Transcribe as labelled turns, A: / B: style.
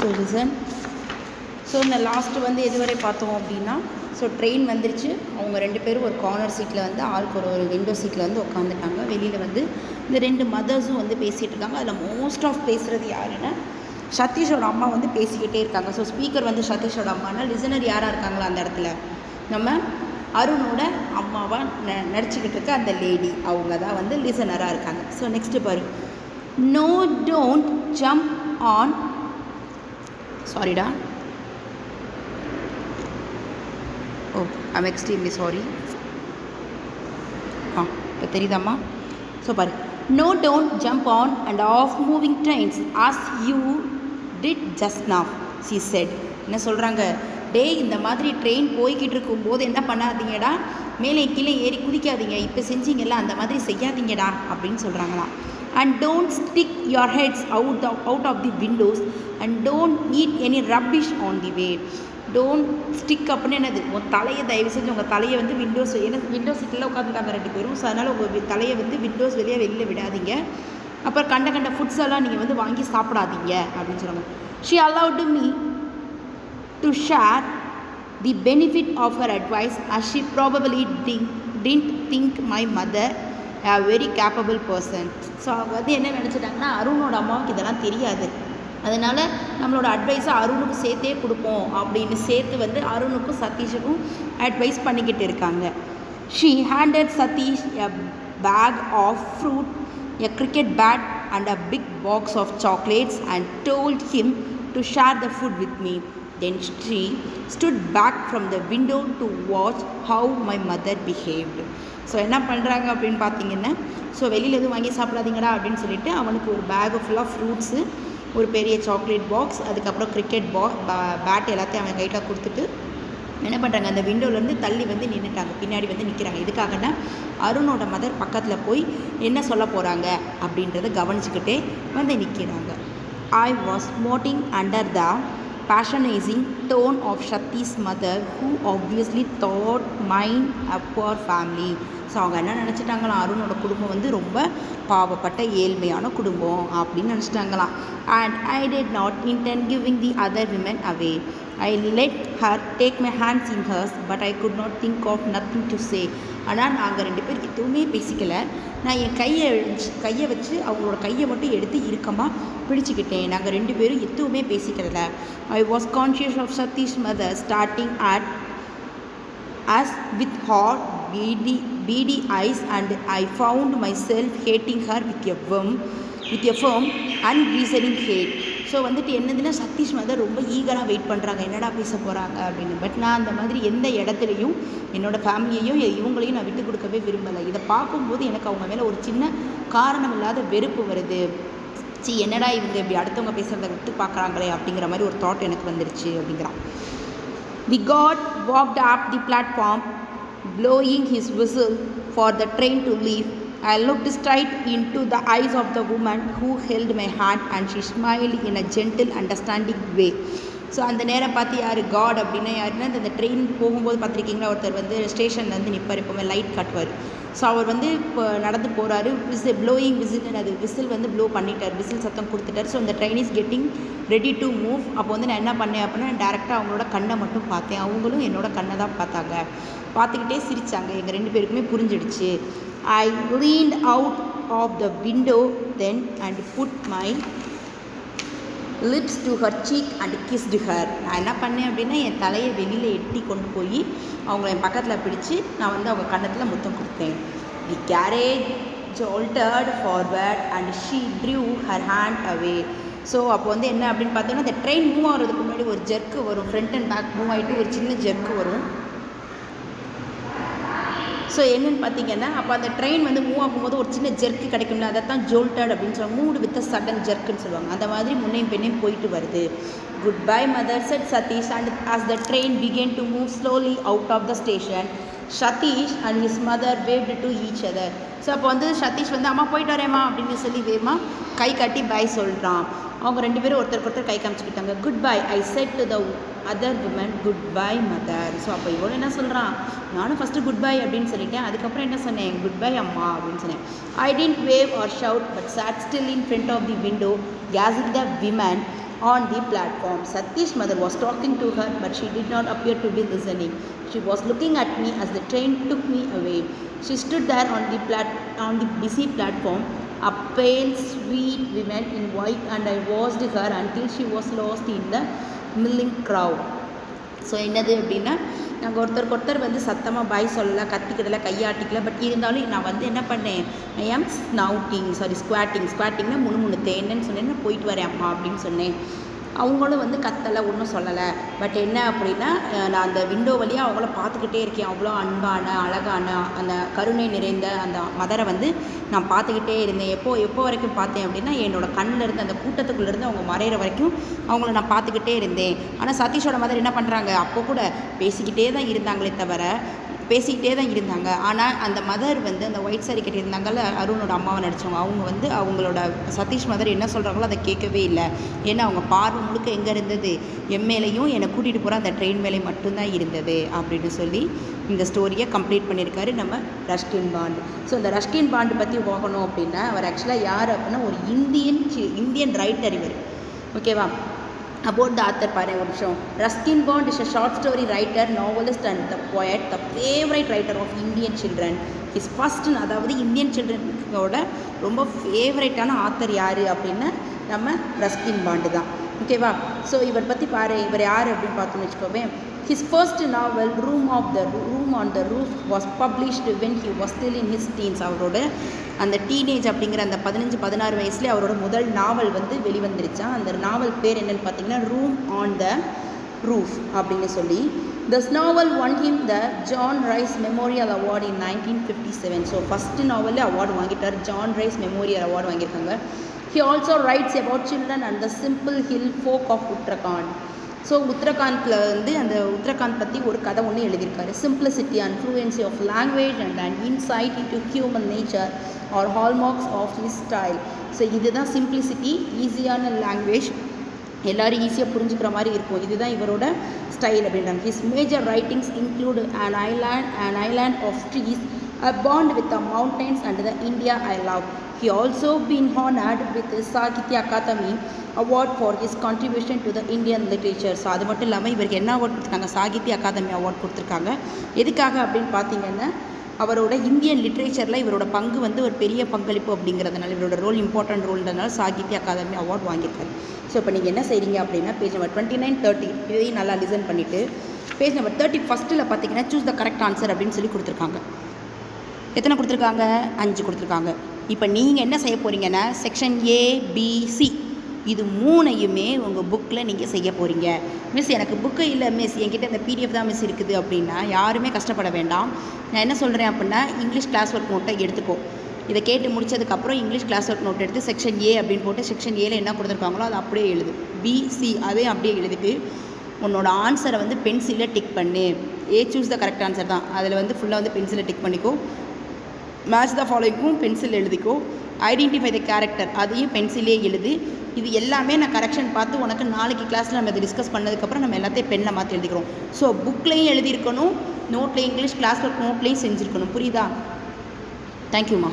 A: So listen. So இந்த last வந்து எதுவரை பார்த்தோம் அப்படின்னா, ஸோ ட்ரெயின் வந்துருச்சு. அவங்க 2 பேரும் ஒரு கார்னர் சீட்டில் வந்து ஆளுக்கு ஒரு விண்டோ சீட்டில் வந்து உட்காந்துட்டாங்க. வெளியில் வந்து இந்த 2 மதர்ஸும் வந்து பேசிகிட்டு இருக்காங்க. அதில் மோஸ்ட் ஆஃப் பேசுகிறது யாருன்னா சதீஷோட அம்மா வந்து பேசிக்கிட்டே இருக்காங்க. ஸோ ஸ்பீக்கர் வந்து சதீஷோட அம்மானா லிசனர் யாராக இருக்காங்களோ அந்த இடத்துல நம்ம அருணோட அம்மாவாக நடிச்சுக்கிட்டு இருக்க அந்த லேடி, அவங்க தான் வந்து லிசனராக இருக்காங்க. ஸோ நெக்ஸ்ட்டு பாரு, நோ டோன்ட் ஜம்ப் ஆன், சாரிடா, ஓ ஐம் எக்ஸ்ட்ரீம்லி சாரி. இப்போ தெரியுதாம்மா? ஸோ பாரு, no don't jump on and off moving trains as you did just now, she said. என்ன சொல்கிறாங்க, டே இந்த மாதிரி ட்ரெயின் போய்கிட்டு இருக்கும்போது என்ன பண்ணாதீங்கடா, மேலே கீழே ஏறி குதிக்காதீங்க, இப்போ செஞ்சீங்கல்ல அந்த மாதிரி செய்யாதீங்கடா அப்படின்னு சொல்கிறாங்களாம். And don't stick your heads out of the windows and don't eat any rubbish on the way. Don't stick அப்படின்னு என்னது, உங்கள் தலையை தயவு செஞ்சு உங்கள் தலையை வந்து விண்டோஸ், ஏன்னா விண்டோஸ் சீட்டில் உட்காந்துட்டாங்க 2 பேரும். ஸோ அதனால் உங்கள் தலையை வந்து விண்டோஸ் வெளியில் விடாதீங்க. அப்புறம் கண்ட ஃபுட்ஸ் எல்லாம் நீங்கள் வந்து வாங்கி சாப்பிடாதீங்க அப்படின்னு சொல்லுவாங்க. She allowed me to share the benefit of her advice as she probably didn't think my mother a very capable person. So அவங்க வந்து என்ன நினச்சிட்டாங்கன்னா, அருணோட அம்மாவுக்கு இதெல்லாம் தெரியாது, அதனால் நம்மளோட அட்வைஸை அருணுக்கு சேர்த்தே கொடுப்போம் அப்படின்னு சேர்த்து வந்து அருணுக்கும் சதீஷுக்கும் அட்வைஸ் பண்ணிக்கிட்டு இருக்காங்க. She handed Satish a bag of fruit, a cricket bat and a big box of chocolates and told him to share the food with me. Then she stood back from the window to watch how my mother behaved. So என்ன பண்ணுறாங்க அப்படின்னு பார்த்தீங்கன்னா, so வெளியில் எதுவும் வாங்கி சாப்பிடாதீங்கடா அப்படின்னு சொல்லிட்டு அவனுக்கு ஒரு பேக் ஃபுல்லாக ஃப்ரூட்ஸு, ஒரு பெரிய சாக்லேட் பாக்ஸ், அதுக்கப்புறம் கிரிக்கெட் பேட் எல்லாத்தையும் அவன் கையில் கொடுத்துட்டு என்ன பண்ணுறாங்க, அந்த விண்டோலேருந்து தள்ளி வந்து நின்றுட்டாங்க, பின்னாடி வந்து நிற்கிறாங்க. இதுக்காகனா அருணோட மதர் பக்கத்தில் போய் என்ன சொல்ல போகிறாங்க அப்படின்றத கவனிச்சுக்கிட்டே வந்து நிற்கிறாங்க. I was smarting under the patronizing tone of Shakti's mother, who obviously thought mine a poor family. So அவங்க என்ன நினச்சிட்டாங்களாம், அருணோட குடும்பம் வந்து ரொம்ப பாவப்பட்ட ஏழ்மையான குடும்பம் அப்படின்னு நினச்சிட்டாங்களாம். And I did not intend giving the other women away. I let her take my hands in hers but I could not think of nothing to say. ஆனால் நாங்கள் 2 பேர் எதுவுமே பேசிக்கலை. நான் என் கையை வச்சு அவங்களோட கையை மட்டும் எடுத்து இறுக்கமாக பிடிச்சிக்கிட்டேன். நாங்கள் 2 பேரும் எதுவுமே பேசிக்கிறல. I was conscious of Satish mother starting at as with hot beady eyes, and I found myself hating her with a firm unreasoning hate. So வந்துட்டு என்னதுன்னா, சதீஷ் மதர் ரொம்ப ஈகராக வெயிட் பண்ணுறாங்க, என்னடா பேச போகிறாங்க அப்படின்னு. பட் நான் அந்த மாதிரி எந்த இடத்துலையும் என்னோடய ஃபேமிலியையும் இவங்களையும் நான் விட்டு கொடுக்கவே விரும்பலை. இதை பார்க்கும்போது எனக்கு அவங்க மேலே ஒரு சின்ன காரணம் இல்லாத வெறுப்பு வருது. என்னடா இவங்க இப்படி அடுத்தவங்க பேசுகிறத விட்டு பார்க்குறாங்களே அப்படிங்கிற மாதிரி ஒரு தாட் எனக்கு வந்துருச்சு அப்படிங்கிறான். The god walked up the platform, blowing his whistle for the train to leave. I looked straight into the eyes of the woman who held my hand and she smiled in a gentle, understanding way. So அந்த நேரம் பார்த்து யார், God அப்படின்னா யாருன்னா, அந்த train போகும்போது பார்த்துருக்கீங்களா, ஒருத்தர் வந்து ஸ்டேஷனில் வந்து நிற்பார், எப்போவுமே லைட் காட்டுவார். ஸோ அவர் வந்து இப்போ நடந்து போகிறாரு, ப்ளோயிங் விசில், அது விசில் வந்து ப்ளோ பண்ணிட்டார், விசில் சத்தம் கொடுத்துட்டார். ஸோ அந்த train is getting ready to move. அப்போ வந்து நான் என்ன பண்ணேன் அப்படின்னா, டேரெக்டாக அவங்களோட கண்ணை மட்டும் பார்த்தேன், அவங்களும் என்னோட கண்ணை தான் பார்த்தாங்க. பார்த்துக்கிட்டே சிரித்தாங்க, எங்கள் 2 பேருக்குமே புரிஞ்சிடுச்சு. I leant out of the window then and put my lips to her cheek and kissed her. நான் என்ன பண்ணேன் அப்படின்னா, என் தலையை வெளியில் எட்டி கொண்டு போய் அவங்கள என் பக்கத்தில் பிடிச்சி நான் வந்து அவங்க கன்னத்தில் முத்தம் கொடுத்தேன். The carriage jolted forward and she drew her hand away. So அப்போ வந்து என்ன அப்படின்னு பார்த்தோன்னா, இந்த ட்ரெயின் மூவ் ஆகிறதுக்கு முன்னாடி ஒரு ஜெர்க்கு வரும், ஃப்ரண்ட் அண்ட் பேக் மூவ் ஆகிட்டு ஒரு சின்ன ஜெர்க்கு வரும். ஸோ என்னென்னு பார்த்தீங்கன்னா, அப்போ அந்த ட்ரெயின் வந்து மூவ் ஆகும்போது ஒரு சின்ன ஜெர்க்கு கிடைக்கும்ல, அதை தான் ஜோல்டட் அப்படின்னு சொல்லுவாங்க, மூவ்டு வித் அ சடன் ஜெர்க்குன்னு சொல்லுவாங்க. அந்த மாதிரி முன்னையும் பெண்ணையும் போயிட்டு வருது. Good bye mother said Satish and as the train began to move slowly out of the station, Satish and his mother waved to each other. So அப்போ வந்து சதீஷ் வந்து அம்மா போயிட்டு வரேம்மா அப்படின்னு சொல்லி வேமா கை காட்டி பாய் சொல்கிறான். அவங்க 2 பேரும் ஒருத்தருக்கு ஒருத்தர் கை காமிச்சிக்கிட்டாங்க. Good bye I said to the other women, good bye mother. So அப்போ இவ்வளோ என்ன சொல்கிறான், நானும் ஃபஸ்ட்டு குட் பை அப்படின்னு சொல்லிட்டேன், அதுக்கப்புறம் என்ன சொன்னேன், குட் பை அம்மா அப்படின்னு சொன்னேன். I didn't wave or shout but sat still in front of the window gazing the women on the platform. Satish's mother was talking to her, but she did not appear to be listening. She was looking at me as the train took me away. She stood there on the busy platform, a pale, sweet woman in white, and I watched her until she was lost in the milling crowd. So என்னது அப்படின்னா, நாங்கள் ஒருத்தருக்கு வந்து சத்தமாக பாய் சொல்லலை, கத்திக்கிடலை, கையாட்டிக்கல. But இருந்தாலும் நான் வந்து என்ன பண்ணேன், ஐ ஆம் ஸ்குவாட்டிங்னா முணுமுணுத்தேன். என்னன்னு சொன்னேன்னா, போயிட்டு வரேன் அம்மா அப்படின்னு சொன்னேன். அவங்களும் வந்து கத்தலை, ஒன்றும் சொல்லலை. பட் என்ன அப்படின்னா, நான் அந்த விண்டோ வழியாக அவங்கள பார்த்துக்கிட்டே இருக்கேன். அவ்வளோ அன்பான, அழகான, அந்த கருணை நிறைந்த அந்த மதரை வந்து நான் பார்த்துக்கிட்டே இருந்தேன். எப்போ வரைக்கும் பார்த்தேன் அப்படின்னா, என்னோடய கண்ணில் இருந்து, அந்த கூட்டத்துக்குள்ளேருந்து அவங்க மறையிற வரைக்கும் அவங்கள நான் பார்த்துக்கிட்டே இருந்தேன். ஆனால் சதீஷோட மதர் என்ன பண்ணுறாங்க, அப்போ கூட பேசிக்கிட்டே தான் இருந்தாங்க. ஆனால் அந்த மதர் வந்து அந்த ஒயிட் சாரி கட்டியிருந்தாங்கல்ல, அருணோட அம்மாவை நடித்தவங்க, அவங்க வந்து அவங்களோட சதீஷ் மதர் என்ன சொல்கிறாங்களோ அதை கேட்கவே இல்லை. ஏன்னா அவங்க பார்வை முழுக்க எங்கே இருந்தது, எம்எல்ஏயும் என்னை கூட்டிகிட்டு போகிற அந்த ட்ரெயின் மேலே மட்டும்தான் இருந்தது அப்படின்னு சொல்லி இந்த ஸ்டோரியை கம்ப்ளீட் பண்ணியிருக்காரு நம்ம ரஸ்கின் பாண்ட். ஸோ இந்த ரஸ்கின் பாண்டு பற்றி போகணும் அப்படின்னா, அவர் ஆக்சுவலாக யார் அப்படின்னா ஒரு இந்தியன் ரைட்டர் இவர். ஓகேவா? About the author பாரு ஒரு நிமிஷம். Ruskin bond is a short story writer, novelist and the poet, the favorite writer of Indian children. His first, அதாவது இந்தியன் சில்ட்ரனோட ரொம்ப ஃபேவரட்டான ஆத்தர் யார் அப்படின்னா நம்ம ரஸ்கின் பாண்டு தான். ஓகேவா? ஸோ இவர் பற்றி பாரு, இவர் யார் அப்படின்னு பார்த்தோன்னு வச்சுக்கோவே. His first novel, Room on the Roof, was published when he was still in his teens. அவரோட அந்த டீனேஜ் அப்படிங்கிற அந்த 15-16 வயசுலேயே அவரோட முதல் நாவல் வந்து வெளிவந்துருச்சான். அந்த நாவல் பேர் என்னென்னு பார்த்தீங்கன்னா ரூம் ஆன் த ரூஃப் அப்படின்னு சொல்லி. This novel won him the John Rice Memorial Award in 1957. So first நாவலில் அவார்டு வாங்கிட்டார். ஜான் ரைஸ் மெமோரியல் அவார்டு வாங்கியிருக்காங்க. He also writes about children and the simple hill folk of Uttarakhand. So உத்தரகாண்டில் வந்து அந்த உத்தரகாண்ட் பற்றி ஒரு கதை ஒன்று எழுதியிருக்காரு. Simplicity and fluency of language and and insight into human nature are hallmarks of his style. So இதுதான் சிம்பிளிசிட்டி, ஈஸியான லாங்குவேஜ், எல்லோரும் ஈஸியாக புரிஞ்சுக்கிற மாதிரி இருக்கும். இதுதான் இவரோட ஸ்டைல் அப்படின்றாங்க. His major writings include an island of trees, a bond with the mountains and the India I love. He also been honored with the Sahitya Akademi Award for his contribution to the Indian literature. So அது மட்டும் இல்லாமல் இவருக்கு என்ன award கொடுத்துருக்காங்க, Sahitya Akademi award கொடுத்துருக்காங்க. எதுக்காக அப்படின்னு பார்த்தீங்கன்னா, அவரோட இந்தியன் லிட்ரேச்சரில் இவரோட பங்கு வந்து ஒரு பெரிய பங்களிப்பு அப்படிங்கிறதுனால, இவரோட ரோல் இம்பார்ட்டன்ட் ரோல்ன்றதுனால சாகித்ய அகாதமி அவார்ட் வாங்கியிருக்காரு. ஸோ இப்போ நீங்கள் என்ன செய்கிறீங்க அப்படின்னா, பேஜ் நம்பர் 29, 30 இதையும் நல்லா லிசன் பண்ணிவிட்டு, பேஜ் நம்பர் 31 பார்த்தீங்கன்னா சூஸ் த கரெக்ட் ஆன்சர் அப்படின்னு சொல்லி கொடுத்துருக்காங்க. எத்தனை கொடுத்துருக்காங்க? 5 கொடுத்துருக்காங்க. இப்போ நீங்கள் என்ன செய்ய போகிறீங்கன்னா, செக்ஷன் ABC இது 3ஐயுமே உங்கள் புக்கில் நீங்கள் செய்ய போகிறீங்க. மிஸ் எனக்கு புக்கு இல்லை மிஸ், என்கிட்ட இந்த பிடிஎஃப் தான் மிஸ் இருக்குது அப்படின்னா யாருமே கஷ்டப்பட வேண்டாம். நான் என்ன சொல்கிறேன் அப்படின்னா, இங்கிலீஷ் கிளாஸ் ஒர்க் நோட்டை எடுத்துக்கோ. இதை கேட்டு முடிச்சதுக்கப்புறம் இங்கிலீஷ் கிளாஸ் ஒர்க் நோட் எடுத்து செக்ஷன் ஏ அப்படின்னு போட்டு செக்ஷன் ஏல என்ன கொடுத்துருக்காங்களோ அதை அப்படியே எழுது. பிசி அதே அப்படியே எழுதிட்டு உன்னோட ஆன்சரை வந்து பென்சிலில் டிக் பண்ணு. சூஸ் த கரெக்ட் ஆன்சர் தான், அதில் வந்து ஃபுல்லாக வந்து பென்சிலில் டிக் பண்ணிக்கோ. மேட்ச் த ஃபாலோயிங்கும் பென்சில் எழுதிக்கோ. ஐடென்டிஃபை த கேரக்டர் அதையும் பென்சிலே எழுது. இது எல்லாமே நான் கரெக்ஷன் பார்த்து உனக்கு நாளைக்கு கிளாஸில் நம்ம இதை டிஸ்கஸ் பண்ணதுக்கப்புறம் நம்ம எல்லாத்தையும் பெண்ணில் மாற்றி எழுதிக்கிறோம். ஸோ புக்லேயும் எழுதியிருக்கணும், நோட்டில் இங்கிலீஷ் கிளாஸ் ஒர்க் நோட்லேயும் செஞ்சுருக்கணும். புரியுதா? தேங்க்யூம்மா.